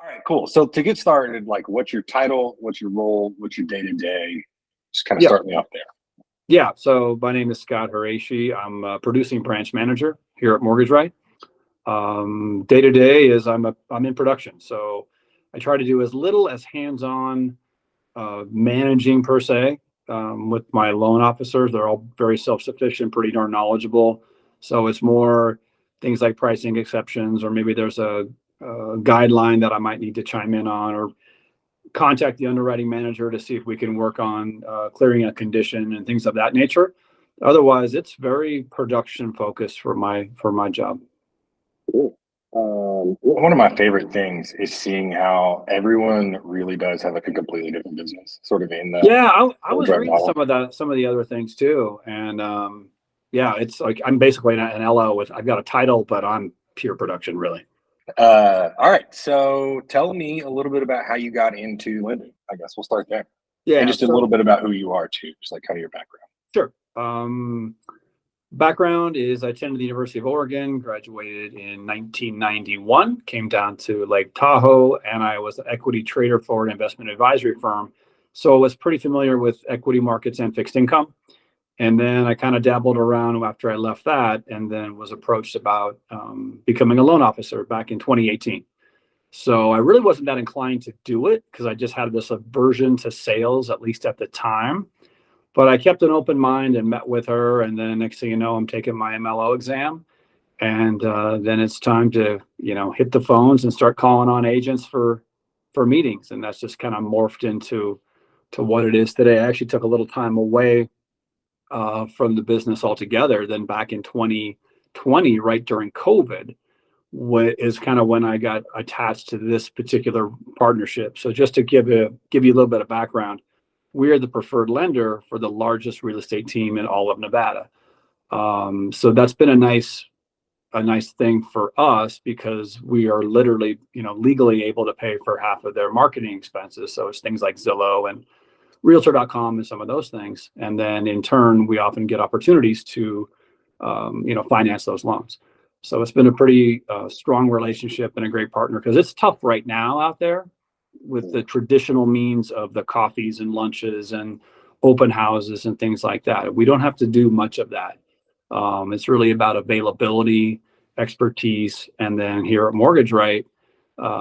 All right, cool. So to get started, like, what's your title? What's your role? What's your day to day? Just kind of Yeah, start me off there. yeah. So my name is Scott Horejsi. I'm a producing branch manager here at MortgageRight. Day to day is I'm in production, so I try to do as little as hands-on managing per se with my loan officers. They're all very self-sufficient, pretty darn knowledgeable. So it's more things like pricing exceptions, or maybe there's a guideline that I might need to chime in on, or contact the underwriting manager to see if we can work on clearing a condition and things of that nature. Otherwise, it's very production focused for my job. Cool. One of my favorite things is seeing how everyone really does have like a completely different business, sort of in the Yeah, I was Horejsi reading model. some of the other things too, and yeah, it's like I'm basically an LO with I've got a title, but I'm pure production really. All right. So tell me a little bit about how you got into lending. I guess we'll start there. And Yeah, just a little so bit about who you are too, just like kind of your background. sure. Background is I attended the University of Oregon, graduated in 1991, came down to Lake Tahoe, and I was an equity trader for an investment advisory firm. So I was pretty familiar with equity markets and fixed income. And then I kind of dabbled around after I left that, and then was approached about becoming a loan officer back in 2018. So I really wasn't that inclined to do it because I just had this aversion to sales, at least at the time. But I kept an open mind and met with her. And then next thing you know, I'm taking my MLO exam. And then it's time to, hit the phones and start calling on agents for meetings. And that's just kind of morphed into to what it is today. I actually took a little time away from the business altogether. Then back in 2020, right during COVID, is kind of when I got attached to this particular partnership. So just to give you a little bit of background, we are the preferred lender for the largest real estate team in all of Nevada. So that's been a nice thing for us because we are literally, legally able to pay for half of their marketing expenses. So it's things like Zillow and Realtor.com and some of those things. And then in turn, we often get opportunities to, finance those loans. So it's been a pretty strong relationship and a great partner because it's tough right now out there with the traditional means of the coffees and lunches and open houses and things like that. We don't have to do much of that. It's really about availability, expertise, and then here at MortgageRight,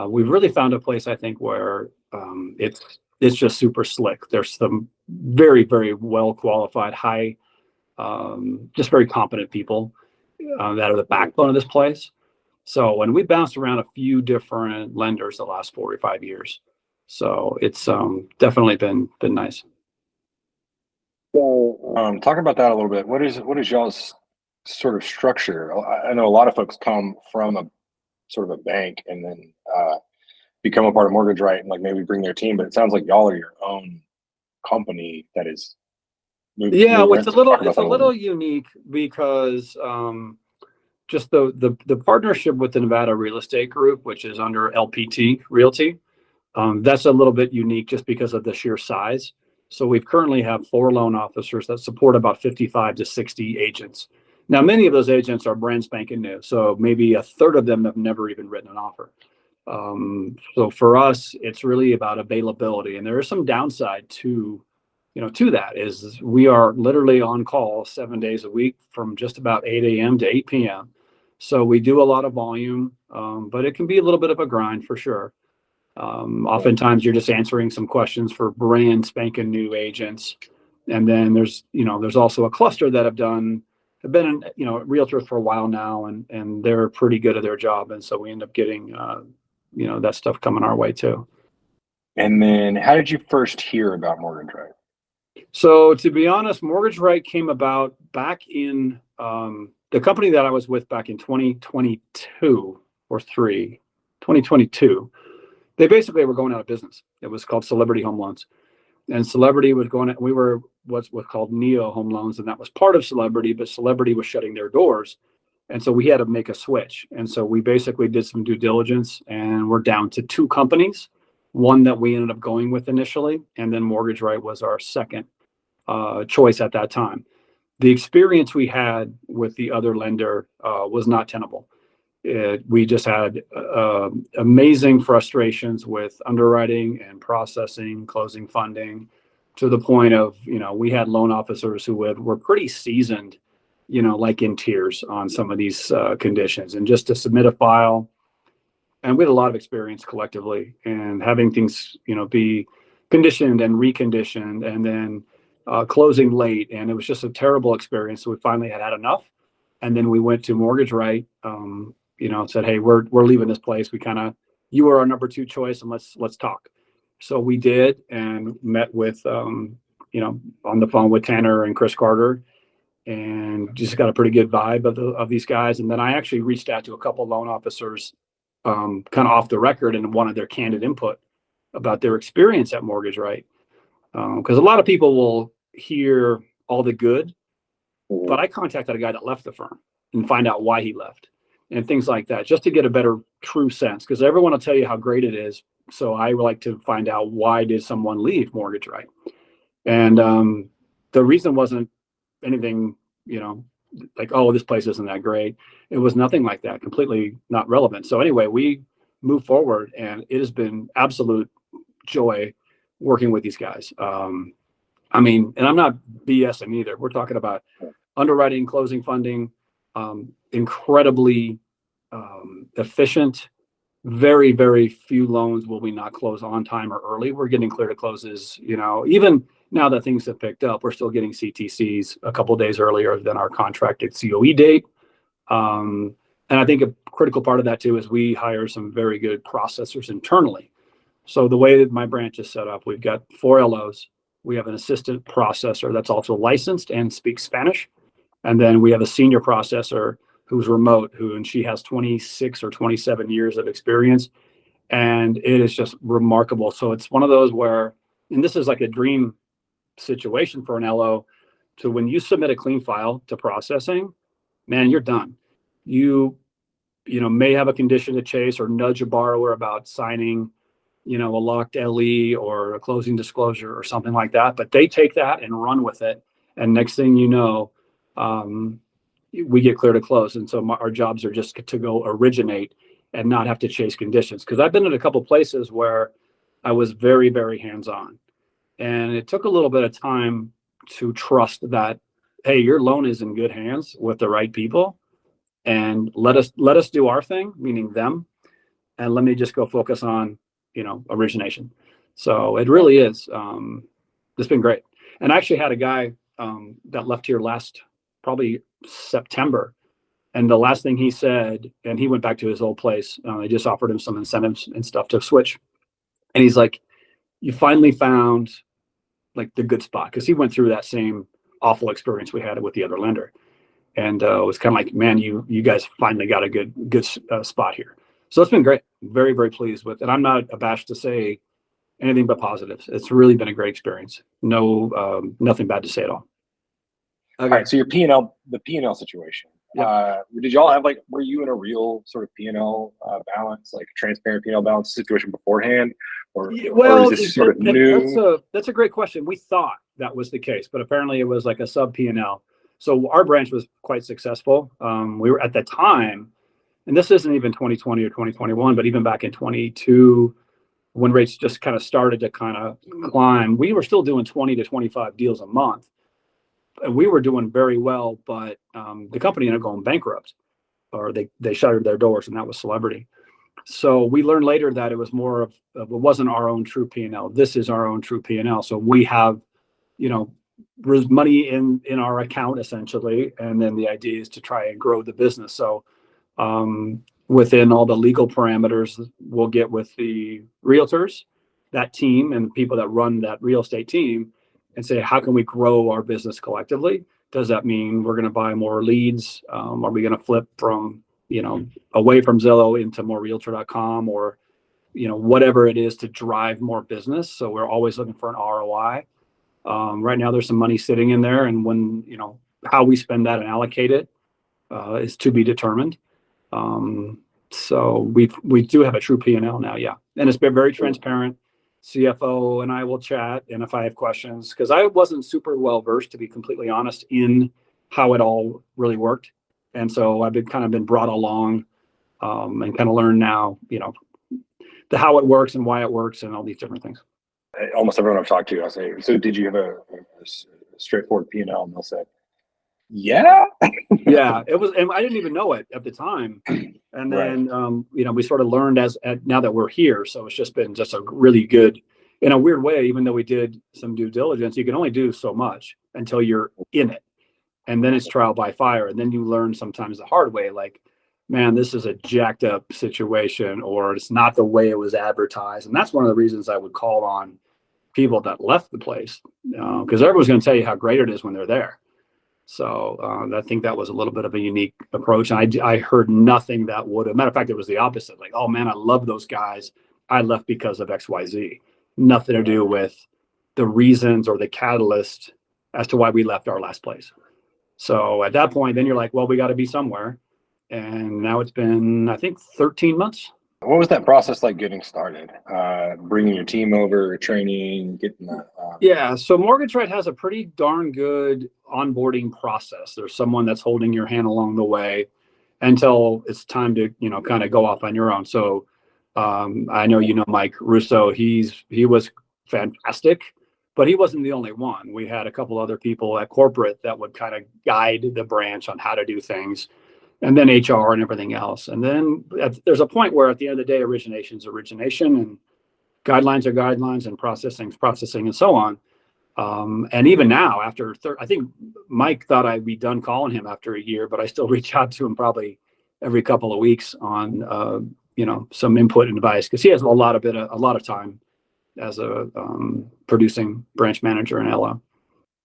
we've really found a place I think where it's just super slick. There's some very, very well qualified, just very competent people that are the backbone of this place. So when we bounced around a few different lenders the last 4 or 5 years, so it's definitely been nice. So, talk about that a little bit. What is y'all's sort of structure? I know a lot of folks come from a sort of a bank and then become a part of Mortgage Right and like maybe bring their team, but it sounds like y'all are your own company that is Yeah, moving. it's a So little talk about that a little little bit. unique because just the partnership with the Nevada Real Estate Group, which is under LPT Realty, that's a little bit unique just because of the sheer size. So we currently have 4 loan officers that support about 55 to 60 agents. Now, many of those agents are brand spanking new, so maybe a third of them have never even written an offer. So for us, it's really about availability, and there is some downside to that is we are literally on call 7 days a week from just about 8 a.m. to 8 p.m. So we do a lot of volume, but it can be a little bit of a grind for sure. Yeah. Oftentimes you're just answering some questions for brand spanking new agents. And then there's also a cluster that have been, realtors for a while now, and they're pretty good at their job. And so we end up getting, that stuff coming our way too. And then how did you first hear about Mortgage Right? So to be honest, MortgageRight came about back in the company that I was with back in 2022 or 2022. They basically were going out of business. It was called Celebrity Home Loans, and Celebrity was going. We were what's called Neo Home Loans, and that was part of Celebrity, but Celebrity was shutting their doors, and so we had to make a switch. And so we basically did some due diligence, and we're down to 2 companies. One that we ended up going with initially, and then MortgageRight was our second choice at that time. The experience we had with the other lender was not tenable. We just had amazing frustrations with underwriting and processing, closing funding, to the point of, we had loan officers who were pretty seasoned, like in tears on some of these conditions. And just to submit a file, and we had a lot of experience collectively, and having things, be conditioned and reconditioned, and then closing late. And it was just a terrible experience. So we finally had enough. And then we went to MortgageRight, said, hey, we're leaving this place. You were our number 2 choice, and let's talk. So we did, and met with, on the phone with Tanner and Chris Carter, and just got a pretty good vibe of these guys. And then I actually reached out to a couple loan officers, kind of off the record, and wanted their candid input about their experience at MortgageRight. Because a lot of people will hear all the good, but I contacted a guy that left the firm and find out why he left and things like that, just to get a better true sense, because everyone will tell you how great it is. So I would like to find out, why did someone leave MortgageRight? And the reason wasn't anything, like, oh, this place isn't that great. It was nothing like that, completely not relevant. So anyway, we moved forward, and it has been absolute joy working with these guys. And I'm not BSing either. We're talking about underwriting, closing funding, incredibly efficient. Very, very few loans will we not close on time or early. We're getting clear to closes, even now that things have picked up, we're still getting CTCs a couple of days earlier than our contracted COE date. And I think a critical part of that too is we hire some very good processors internally. So the way that my branch is set up, we've got 4 LOs. We have an assistant processor that's also licensed and speaks Spanish. And then we have a senior processor who's remote, and she has 26 or 27 years of experience. And it is just remarkable. So it's one of those where, and this is like a dream situation for an LO, to when you submit a clean file to processing, man, you're done. You may have a condition to chase or nudge a borrower about signing, a locked LE or a closing disclosure or something like that, but they take that and run with it. And next thing you know, we get clear to close. And so our jobs are just to go originate and not have to chase conditions. Because I've been at a couple places where I was very, very hands-on. And it took a little bit of time to trust that, hey, your loan is in good hands with the right people. And let us do our thing, meaning them. And let me just go focus on, origination. So it really is. It's been great. And I actually had a guy that left here last probably September. And the last thing he said, and he went back to his old place. They just offered him some incentives and stuff to switch. And he's like, you finally found like the good spot. Cause he went through that same awful experience we had with the other lender. And it was kind of like, man, you guys finally got a good spot here. So it's been great. Very, very pleased with it. And I'm not abashed to say anything but positives. It's really been a great experience. No, nothing bad to say at all. Okay. All right. So your P&L, the P&L situation. Yeah. Did y'all have were you in a real sort of P&L balance, like a transparent P&L balance situation beforehand? Or is this sort of new? That's a great question. We thought that was the case, but apparently it was like a sub P&L. So our branch was quite successful. We were at the time, and this isn't even 2020 or 2021, but even back in 22, when rates just kind of started to kind of climb, we were still doing 20 to 25 deals a month. And we were doing very well, but the company ended up going bankrupt, or they shuttered their doors, and that was Celebrity. So we learned later that it was more of it wasn't our own true P&L. This is our own true P&L. So we have, money in our account essentially, and then the idea is to try and grow the business. So within all the legal parameters, we'll get with the realtors, that team, and people that run that real estate team, and say, how can we grow our business collectively? Does that mean we're going to buy more leads? Are we going to flip from, away from Zillow into more realtor.com, or, whatever it is to drive more business? So we're always looking for an ROI. Right now there's some money sitting in there, and when, how we spend that and allocate it is to be determined. So we do have a true P&L now. Yeah. And it's been very transparent. CFO and I will chat, and if I have questions, because I wasn't super well versed, to be completely honest, in how it all really worked. And so I've been brought along and kind of learn now, the how it works and why it works and all these different things. Almost everyone I've talked to, I say, so did you have a straightforward P&L? And they'll say, yeah. Yeah, it was, and I didn't even know it at the time. And then, we sort of learned now that we're here. So it's just been just a really good, in a weird way, even though we did some due diligence, you can only do so much until you're in it. And then it's trial by fire. And then you learn sometimes the hard way, like, man, this is a jacked up situation, or it's not the way it was advertised. And that's one of the reasons I would call on people that left the place, because everyone's going to tell you how great it is when they're there. So I think that was a little bit of a unique approach. And I heard nothing that would have, matter of fact, it was the opposite. Like, oh man, I love those guys. I left because of XYZ. Nothing to do with the reasons or the catalyst as to why we left our last place. So at that point, then you're like, well, we got to be somewhere. And now it's been, I think, 13 months. What was that process like getting started? Bringing your team over, training, getting that? Yeah, so MortgageRight has a pretty darn good onboarding process. There's someone that's holding your hand along the way until it's time to, kind of go off on your own. So I know Mike Russo. He was fantastic, but he wasn't the only one. We had a couple other people at corporate that would kind of guide the branch on how to do things. And then HR and everything else. And then there's a point where at the end of the day, origination is origination and guidelines are guidelines and processing is processing and so on. And even now, after I think Mike thought I'd be done calling him after a year, but I still reach out to him probably every couple of weeks on, some input and advice, because he has a lot of time as a producing branch manager in LO.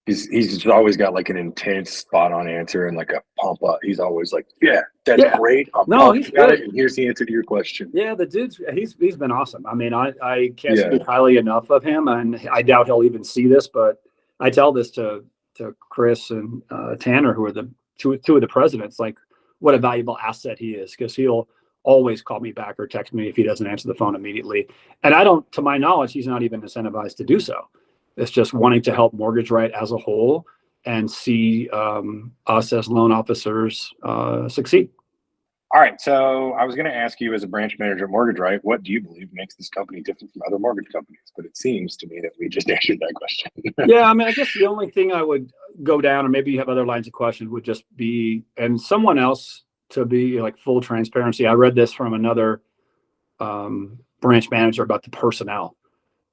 He's just always got like an intense spot on answer and like a pump up. He's always like, yeah, that's great. He's got good. it. And here's the answer to your question. Yeah, the dude's, he's been awesome. I mean, I can't speak highly enough of him, and I doubt he'll even see this, but I tell this to Chris and Tanner, who are the two of the presidents, like what a valuable asset he is, because he'll always call me back or text me if he doesn't answer the phone immediately. And to my knowledge, he's not even incentivized to do so. It's just wanting to help MortgageRight as a whole and see us as loan officers succeed. All right. So I was going to ask you, as a branch manager at MortgageRight, what do you believe makes this company different from other mortgage companies? But it seems to me that we just answered that question. Yeah. I mean, I guess the only thing I would go down, or maybe you have other lines of questions, would just be, and someone else, to be like full transparency, I read this from another branch manager about the personnel.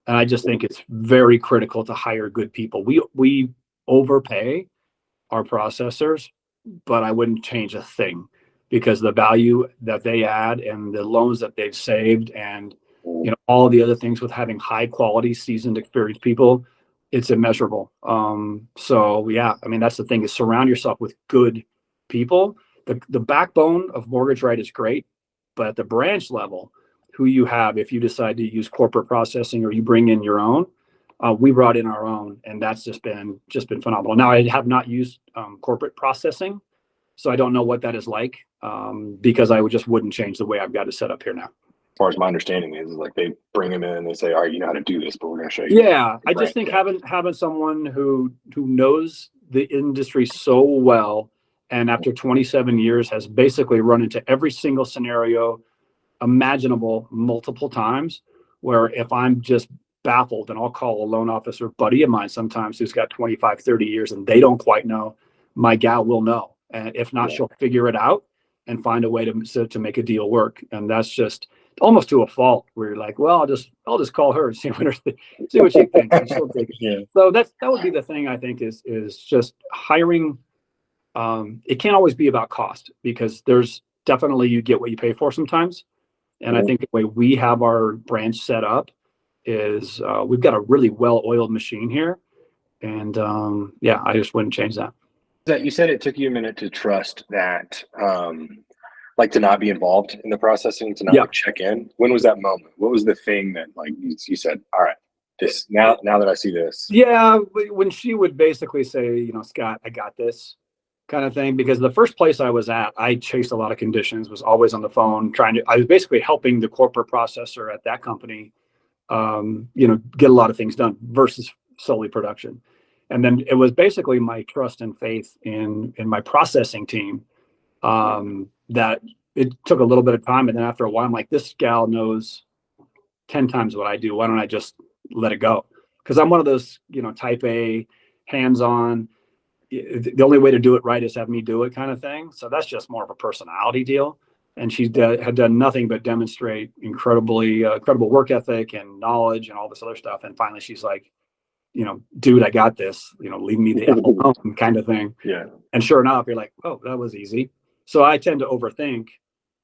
And I just think it's very critical to hire good people. We overpay our processors, but I wouldn't change a thing, because the value that they add and the loans that they've saved and all the other things with having high quality, seasoned, experienced people, it's immeasurable. So yeah, I mean, that's the thing, is surround yourself with good people. The backbone of MortgageRight is great, but at the branch level, who you have, if you decide to use corporate processing or you bring in your own, we brought in our own, and that's just been phenomenal. Now, I have not used corporate processing, so I don't know what that is like, because I wouldn't change the way I've got it set up here now. As far as my understanding is like they bring them in and they say, all right, you know how to do this, but we're going to show you. Yeah, I just think having someone who knows the industry so well, and after 27 years has basically run into every single scenario imaginable multiple times, where if I'm just baffled, and I'll call a loan officer buddy of mine sometimes who's got 25, 30 years and they don't quite know, my gal will know. And if not, she'll figure it out and find a way to make a deal work. And that's just almost to a fault, where you're like, well, I'll just call her and see what she thinks, and she'll take it. Yeah. So that would be the thing, I think, is just hiring. It can't always be about cost, because there's definitely, you get what you pay for sometimes. And I think the way we have our branch set up is we've got a really well-oiled machine here. And I just wouldn't change that. You said it took you a minute to trust that, like to not be involved in the processing, to not check in. When was that moment? What was the thing that like you said, all right, this now that I see this? Yeah, when she would basically say, Scott, I got this, kind of thing. Because the first place I was at, I chased a lot of conditions, was always on the phone I was basically helping the corporate processor at that company, get a lot of things done versus solely production. And then it was basically my trust and faith in my processing team, that it took a little bit of time. And then after a while, I'm like, this gal knows 10 times what I do. Why don't I just let it go? Because I'm one of those, type A, hands-on. The only way to do it right is have me do it kind of thing. So that's just more of a personality deal. And she had done nothing but demonstrate incredible work ethic and knowledge and all this other stuff. And finally, she's like, dude, I got this. Leave me the F alone kind of thing. Yeah. And sure enough, you're like, oh, that was easy. So I tend to overthink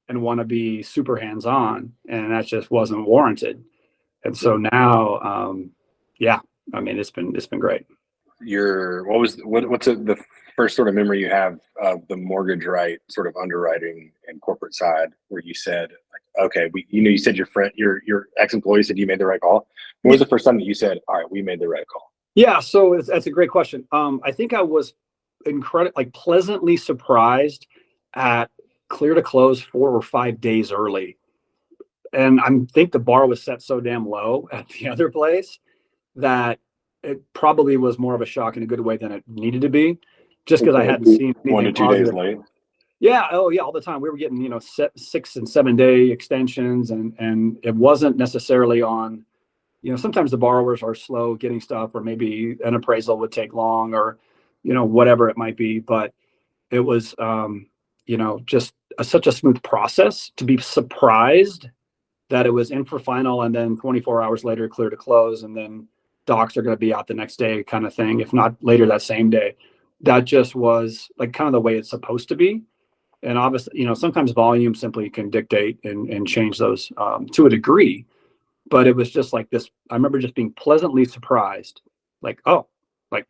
and want to be super hands-on, and that just wasn't warranted. And so now, it's been great. What's the first sort of memory you have of the MortgageRight sort of underwriting and corporate side, where you said, like, okay, you said your ex-employee said you made the right call. When was the first time that you said, all right, we made the right call? Yeah, so that's a great question. I think I was pleasantly surprised at clear to close 4 or 5 days early. And I think the bar was set so damn low at the other place that it probably was more of a shock in a good way than it needed to be, just because I hadn't seen anything 1 to 2 positive. days late. Yeah. Oh yeah. All the time. We were getting, 6 and 7 day extensions, and it wasn't necessarily on, sometimes the borrowers are slow getting stuff, or maybe an appraisal would take long, or, whatever it might be. But it was, just such a smooth process to be surprised that it was in for final, and then 24 hours later, clear to close. And then docs are going to be out the next day kind of thing, if not later that same day. That just was like kind of the way it's supposed to be. And obviously, sometimes volume simply can dictate and change those to a degree. But it was just like this. I remember just being pleasantly surprised, like, oh, like,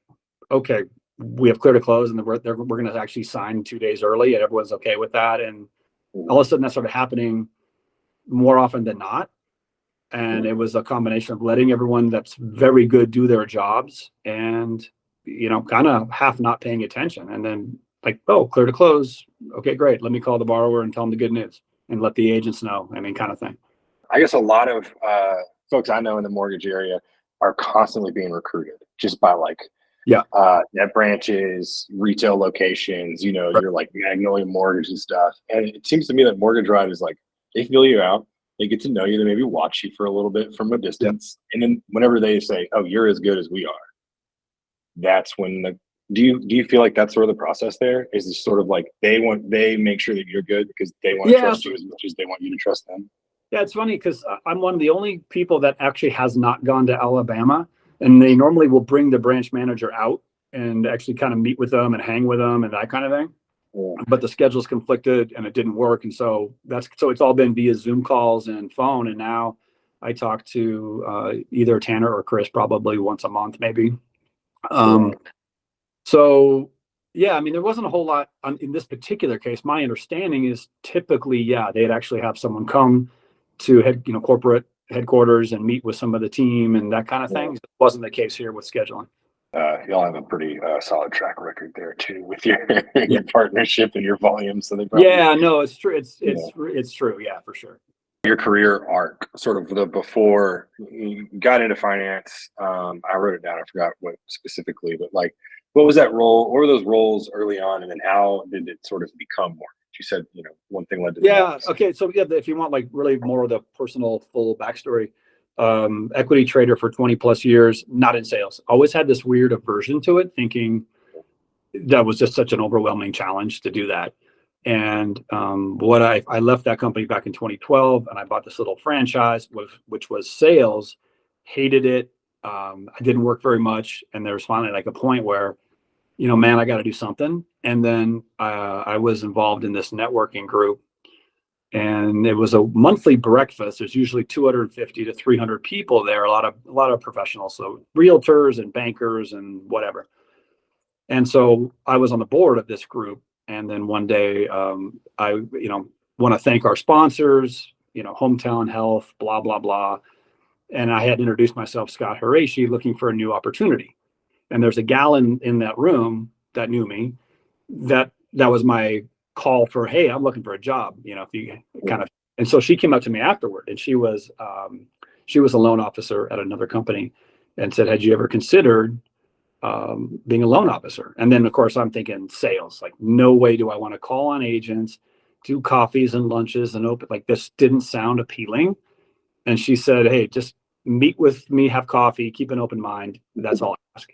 okay, we have clear to close, and we're going to actually sign 2 days early, and everyone's okay with that. And all of a sudden that started happening more often than not. And it was a combination of letting everyone that's very good do their jobs, and, kind of half not paying attention. And then like, oh, clear to close. Okay, great. Let me call the borrower and tell them the good news, and let the agents know, kind of thing. I guess a lot of folks I know in the mortgage area are constantly being recruited just by net branches, retail locations, Right. you're like Magnolia Mortgage and stuff. And it seems to me that MortgageRight is like, they feel you out. They get to know you. They maybe watch you for a little bit from a distance. Yep. And then whenever they say, oh, you're as good as we are, that's when do you feel like that's sort of the process there? Is this sort of like they make sure that you're good because they want to trust you as much as they want you to trust them? Yeah, it's funny because I'm one of the only people that actually has not gone to Alabama, and they normally will bring the branch manager out and actually kind of meet with them and hang with them and that kind of thing. Yeah. But the schedules conflicted and it didn't work. And so it's all been via Zoom calls and phone. And now I talk to either Tanner or Chris probably once a month, maybe. So yeah, there wasn't a whole lot in this particular case. My understanding is typically, they'd actually have someone come to corporate headquarters and meet with some of the team and that kind of thing. It wasn't the case here with scheduling. Y'all have a pretty solid track record there too with your your partnership and your volume. So they it's true. It's true. Yeah, for sure. Your career arc, sort of before you got into finance. I wrote it down. I forgot what specifically, but like, what was that role? What were those roles early on, and then how did it sort of become more? You said, one thing led to the next. Okay. So if you want like really more of the personal full backstory, equity trader for 20 plus years, not in sales, always had this weird aversion to it, thinking that was just such an overwhelming challenge to do that. And I left that company back in 2012, and I bought this little franchise which was sales. Hated it. I didn't work very much. And there was finally like a point where, man, I got to do something. And then I was involved in this networking group, and it was a monthly breakfast. There's usually 250 to 300 people there, a lot of professionals, so realtors and bankers and whatever. And so I was on the board of this group. And then one day, I want to thank our sponsors, Hometown Health, blah, blah, blah. And I had introduced myself, Scott Horejsi, looking for a new opportunity. And there's a gal in that room that knew me. That was my call for, hey, I'm looking for a job. If you kind of. And so she came up to me afterward, and she was a loan officer at another company, and said, had you ever considered being a loan officer? And then of course I'm thinking sales, like no way do I want to call on agents do coffees and lunches and open, like this didn't sound appealing. And she said, hey, just meet with me, have coffee, keep an open mind. That's all I ask.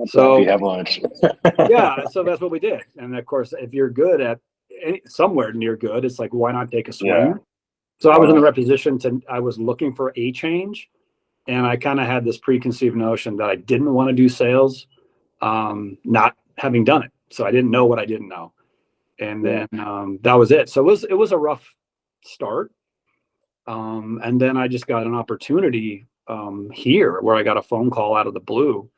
So have lunch. Yeah, so that's what we did. And of course, if you're good at somewhere near good, it's like, why not take a swing? Yeah. So I was in the right position I was looking for a change, and I kind of had this preconceived notion that I didn't want to do sales, not having done it. So I didn't know what I didn't know. And then that was it. So it was a rough start. And then I just got an opportunity here where I got a phone call out of the blue.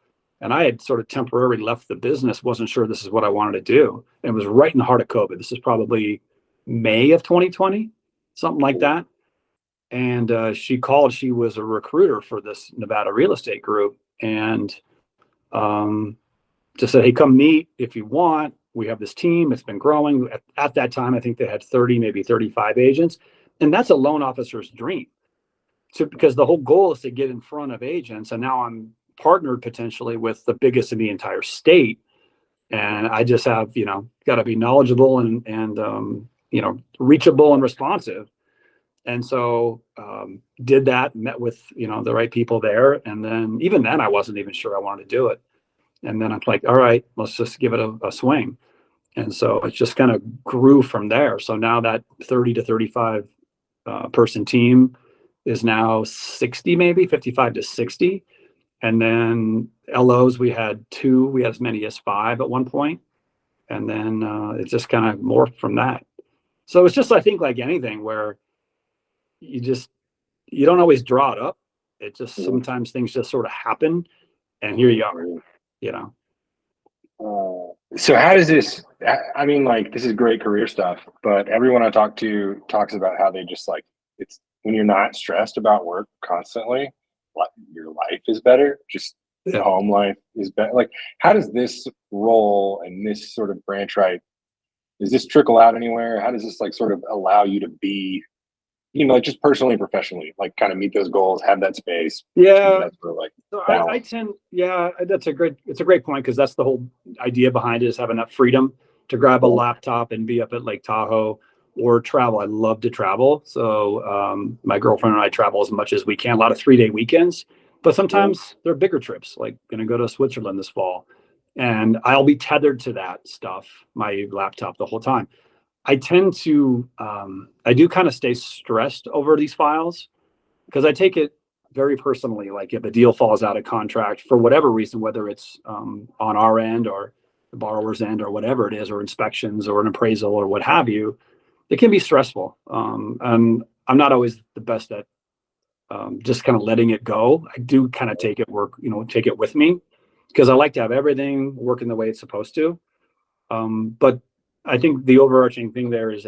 And I had sort of temporarily left the business, wasn't sure this is what I wanted to do. And it was right in the heart of COVID. This is probably May of 2020, something like that. And she called. She was a recruiter for this Nevada real estate group, and just said, hey, come meet if you want. We have this team. It's been growing. At that time, I think they had 30, maybe 35 agents. And that's a loan officer's dream. So, because the whole goal is to get in front of agents. And now I'm partnered potentially with the biggest in the entire state. And I just have, got to be knowledgeable and reachable and responsive. And so did that, met with, the right people there. And then even then, I wasn't even sure I wanted to do it. And then I'm like, all right, let's just give it a swing. And so it just kind of grew from there. So now that 30 to 35 person team is now 60, maybe 55 to 60. And then LOs, we had 2, we had as many as 5 at one point. And then it just kind of morphed from that. So it's just, I think, like anything where you don't always draw it up. It just, sometimes things just sort of happen, and here you are, So how does this, I mean, like, this is great career stuff, but everyone I talk to talks about how they just like, it's when you're not stressed about work constantly, your life is better. Just the home life is better. Like, how does this role and this sort of branch right, does this trickle out anywhere? How does this like sort of allow you to be, like just personally and professionally, like kind of meet those goals, have that space? Yeah. That sort of like so I tend, it's a great point, because that's the whole idea behind it, is having that freedom to grab a laptop and be up at Lake Tahoe or travel. I love to travel. So my girlfriend and I travel as much as we can, a lot of 3-day weekends, but sometimes they're bigger trips, like going to go to Switzerland this fall. And I'll be tethered to that stuff, my laptop, the whole time. I tend to, I do kind of stay stressed over these files, because I take it very personally. Like if a deal falls out of contract for whatever reason, whether it's on our end or the borrower's end or whatever it is, or inspections or an appraisal or what have you, it can be stressful. And I'm not always the best at just kind of letting it go. I do kind of take it with me, because I like to have everything working the way it's supposed to. But I think the overarching thing there is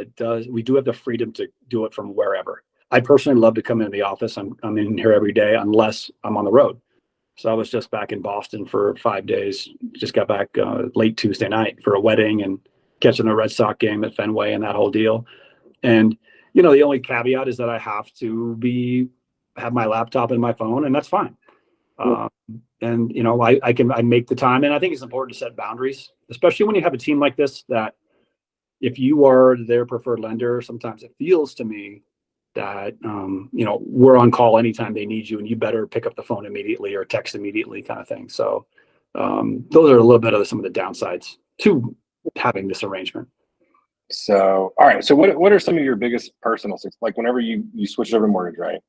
we do have the freedom to do it from wherever. I personally love to come into the office. I'm in here every day unless I'm on the road. So I was just back in Boston for 5 days. Just got back late Tuesday night for a wedding and catching a Red Sox game at Fenway and that whole deal. And, the only caveat is that I have to have my laptop and my phone, and that's fine. And, I make the time. And I think it's important to set boundaries, especially when you have a team like this, that if you are their preferred lender, sometimes it feels to me that, we're on call anytime they need you, and you better pick up the phone immediately or text immediately, kind of thing. So those are a little bit of some of the downsides to having this arrangement. So, all right. So what are some of your biggest personal success? Like whenever you switched over to MortgageRight,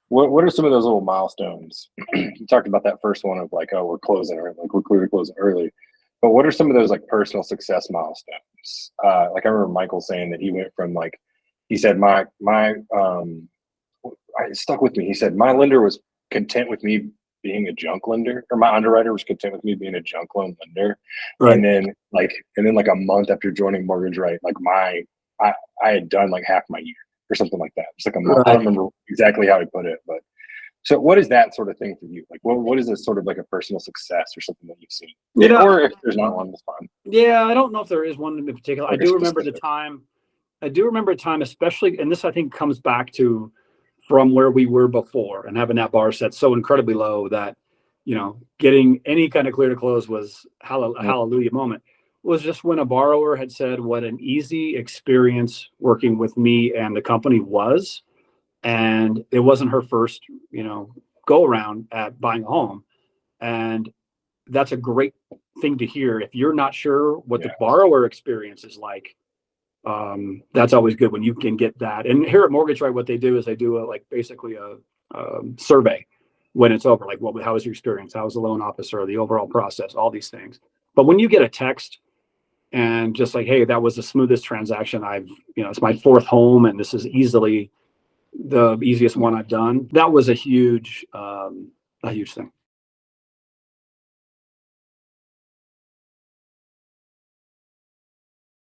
what are some of those little milestones? You talked about that first one of like, oh, we're closing, or like we're clearly closing early. But what are some of those like personal success milestones? Like I remember Michael saying that he went from like, he said, it stuck with me. He said, my lender was content with me being a junk lender, or my underwriter was content with me being a junk loan lender. Right. And then like a month after joining MortgageRight, like I had done like half my year or something like that. It's like a month. Right. I don't remember exactly how he put it, but so what is that sort of thing for you? Like what is this sort of like a personal success or something that you've seen? Or if there's not one, that's fine. Yeah, I don't know if there is one in particular. I do remember a time, especially, and this I think comes back to from where we were before, and having that bar set so incredibly low that, getting any kind of clear to close was a hallelujah moment. was just when a borrower had said what an easy experience working with me and the company was. And it wasn't her first, go around at buying a home. And that's a great thing to hear. If you're not sure what the borrower experience is like, that's always good when you can get that. And here at MortgageRight, what they do is they do basically a survey when it's over. Like, how was your experience? How was the loan officer, the overall process, all these things. But when you get a text and just like, hey, that was the smoothest transaction it's my fourth home, and this is easily the easiest one I've done. That was a huge thing.